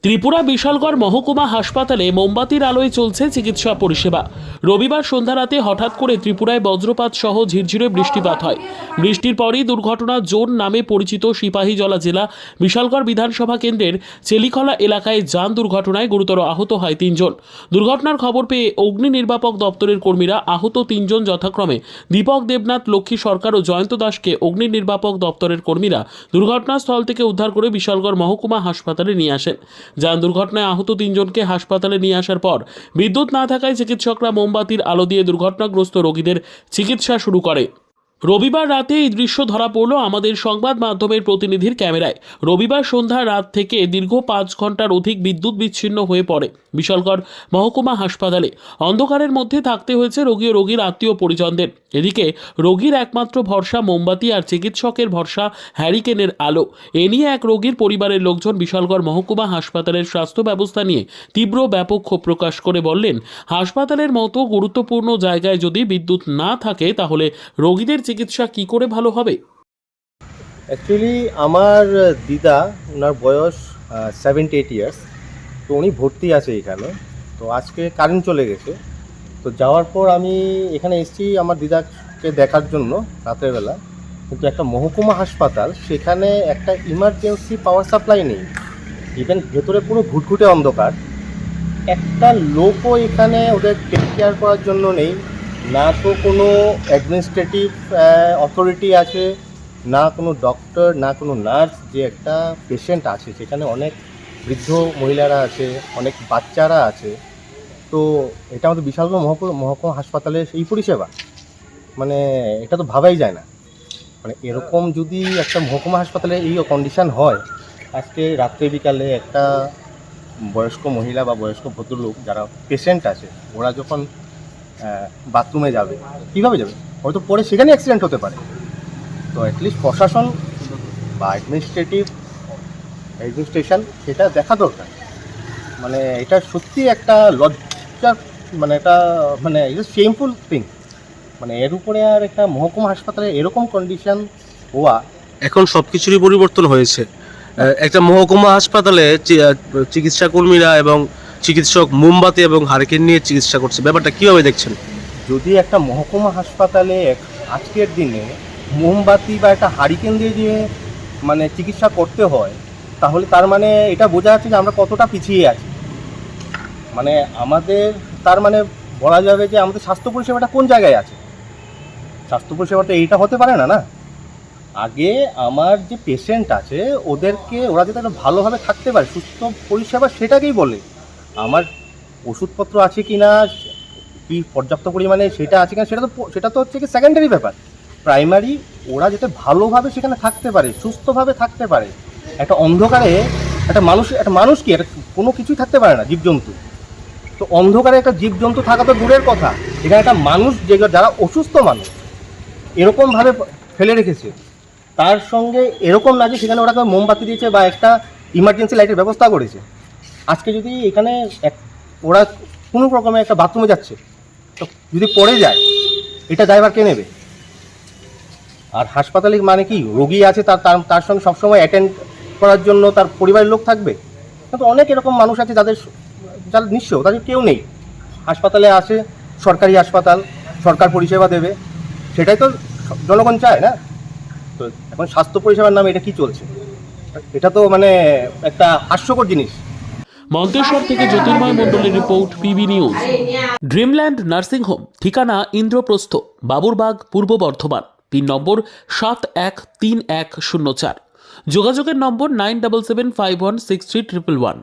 ত্রিপুরা বিশালগড় মহকুমা হাসপাতালে মোমবাতির আলোয় চলছে চিকিৎসা পরিষেবা। রবিবার সন্ধ্যা রাতে হঠাৎ করে ত্রিপুরায় বজ্রপাত সহ ঝিরঝিরে বৃষ্টিপাত হয়। বৃষ্টির পরই দুর্ঘটনা জোন নামে পরিচিত সিপাহীজলা জেলা বিশালগড় বিধানসভা কেন্দ্রের চেলিখলা এলাকায় যান দুর্ঘটনায় গুরুতর আহত হয় 3 জন। দুর্ঘটনার খবর পেয়ে অগ্নি নির্বাপক দপ্তরের কর্মীরা আহত 3 জন যথাক্রমে দীপক দেবনাথ, লক্ষ্মী সরকার ও জয়ন্ত দাসকে অগ্নি নির্বাপক দপ্তরের কর্মীরা দুর্ঘটনাস্থল থেকে উদ্ধার করে বিশালগড় মহকুমা হাসপাতালে নিয়ে আসেন। যান দুর্ঘটনায় আহত 3 জনকে হাসপাতালে নিয়ে আসার পর বিদ্যুৎ না থাকায় চিকিৎসকরা মোমবাতির আলো দিয়ে দুর্ঘটনাগ্রস্ত রোগীদের চিকিৎসা শুরু করে। রবিবার রাতে এই দৃশ্য ধরা পড়ল আমাদের সংবাদ মাধ্যমের প্রতিনিধির ক্যামেরায়। রবিবার সন্ধ্যা রাত থেকে দীর্ঘ 5 ঘন্টার অধিক বিদ্যুৎ বিচ্ছিন্ন হয়ে পড়ে বিশালগড় মহকুমা হাসপাতালে। অন্ধকারের মধ্যে থাকতে হয়েছে রোগী ও রোগীর আত্মীয় পরিজনদের। এদিকে রোগীর একমাত্র ভরসা মোমবাতি আর চিকিৎসকের ভরসা হ্যারিকেনের আলো। এ নিয়ে এক রোগীর পরিবারের লোকজন বিশালগড় মহকুমা হাসপাতালের স্বাস্থ্য ব্যবস্থা নিয়ে তীব্র ব্যাপক ক্ষোভ প্রকাশ করে বললেন, হাসপাতালের মতো গুরুত্বপূর্ণ জায়গায় যদি বিদ্যুৎ না থাকে তাহলে রোগীদের চিকিৎসা কি করে ভালো হবে। অ্যাকচুয়ালি আমার দিদা, ওনার বয়স 78 ইয়ার্স। তো উনি ভর্তি আছে এখানে। তো আজকে কারেন্ট চলে গেছে। তো যাওয়ার পর আমি এখানে এসেছি আমার দিদাকে দেখার জন্য রাতের বেলা। কিন্তু একটা মহকুমা হাসপাতাল, সেখানে একটা ইমার্জেন্সি পাওয়ার সাপ্লাই নেই। ইভেন ভেতরে পুরো ঘুটঘুটে অন্ধকার। একটা লোকও এখানে ওদের টেক কেয়ার করার জন্য নেই। না তো কোনো অ্যাডমিনিস্ট্রেটিভ অথরিটি আছে, না কোনো ডক্টর, না কোনো নার্স। যে একটা পেশেন্ট আছে সেখানে অনেক বৃদ্ধ মহিলারা আছে, অনেক বাচ্চারা আছে। তো এটা আমাদের বিশালগড় মহকুমা হাসপাতালের এই পরিষেবা, মানে এটা তো ভাবাই যায় না। মানে এরকম যদি একটা মহকুমা হাসপাতালে এই কন্ডিশান হয়, আজকে রাত্রে বিকালে একটা বয়স্ক মহিলা বা বয়স্ক ভদ্রলোক যারা পেশেন্ট আছে, ওরা যখন বাথরুমে যাবে, কীভাবে যাবে? হয়তো পরে সেখানে অ্যাক্সিডেন্ট হতে পারে। তো অ্যাটলিস্ট প্রশাসন বা অ্যাডমিনিস্ট্রেশন সেটা দেখা দরকার। মানে এটা সত্যি একটা লজ্জার, মানে এটা মানে শেমফুল থিং। মানে এর উপরে আর একটা মহকুমা হাসপাতালে এরকম কন্ডিশন হওয়া। এখন সব কিছুরই পরিবর্তন হয়েছে। একটা মহকুমা হাসপাতালে চিকিৎসা কর্মীরা এবং চিকিৎসক মোমবাতি এবং হারিকেন নিয়ে চিকিৎসা করছে, ব্যাপারটা কীভাবে দেখছেন? যদি একটা মহকুমা হাসপাতালে আজকের দিনে মোমবাতি বা একটা হারিকেন দিয়ে যে মানে চিকিৎসা করতে হয়, তাহলে তার মানে এটা বোঝা যাচ্ছে যে আমরা কতটা পিছিয়ে আছি। মানে আমাদের তার মানে বলা যাবে যে আমাদের স্বাস্থ্য পরিষেবাটা কোন জায়গায় আছে। স্বাস্থ্য পরিষেবাটা এইটা হতে পারে না। না, আগে আমার যে পেশেন্ট আছে ওদেরকে, ওরা যাতে একটা ভালোভাবে থাকতে পারে, সুস্থ পরিষেবা সেটাকেই বলে। আমার ওষুধপত্র আছে কি না, কি পর্যাপ্ত পরিমাণে সেটা আছে কিনা, সেটা তো হচ্ছে কি সেকেন্ডারি ব্যাপার। প্রাইমারি ওরা যাতে ভালোভাবে সেখানে থাকতে পারে, সুস্থভাবে থাকতে পারে। একটা অন্ধকারে একটা মানুষ কি একটা কোনো কিছুই থাকতে পারে না, জীবজন্তু। তো অন্ধকারে একটা জীবজন্তু থাকা তো দূরের কথা, এখানে একটা মানুষ যারা অসুস্থ মানুষ এরকমভাবে ফেলে রেখেছে। তার সঙ্গে এরকম না যে সেখানে ওরা মোমবাতি দিয়েছে বা একটা ইমার্জেন্সি লাইটের ব্যবস্থা করেছে। আজকে যদি এখানে ওরা কোনো রকমে একটা বাথরুমে যাচ্ছে, তো যদি পড়ে যায়, এটা দায়ভার কে নেবে? আর হাসপাতালে মানে কি, রোগী আছে, তার সঙ্গে সবসময় অ্যাটেন্ড করার জন্য তার পরিবারের লোক থাকবে। কিন্তু অনেক এরকম মানুষ আছে যারা নিঃস্ব, তাদের কেউ নেই। হাসপাতালে আসে, সরকারি হাসপাতাল, সরকার পরিষেবা দেবে, সেটাই তো জনগণ চায় না। তো এখন স্বাস্থ্য পরিষেবার নামে এটা কি চলছে? এটা তো মানে একটা হাস্যকর জিনিস। মন্তেশ্বর থেকে জ্যোতির্ময় মণ্ডলের report, PB news. Dreamland nursing home, ঠিকানা ইন্দ্রপ্রস্থ, বাবুরবাগ, পূর্ব বর্ধমান। পিন নম্বর 713104। যোগাযোগের নম্বর 9775163111।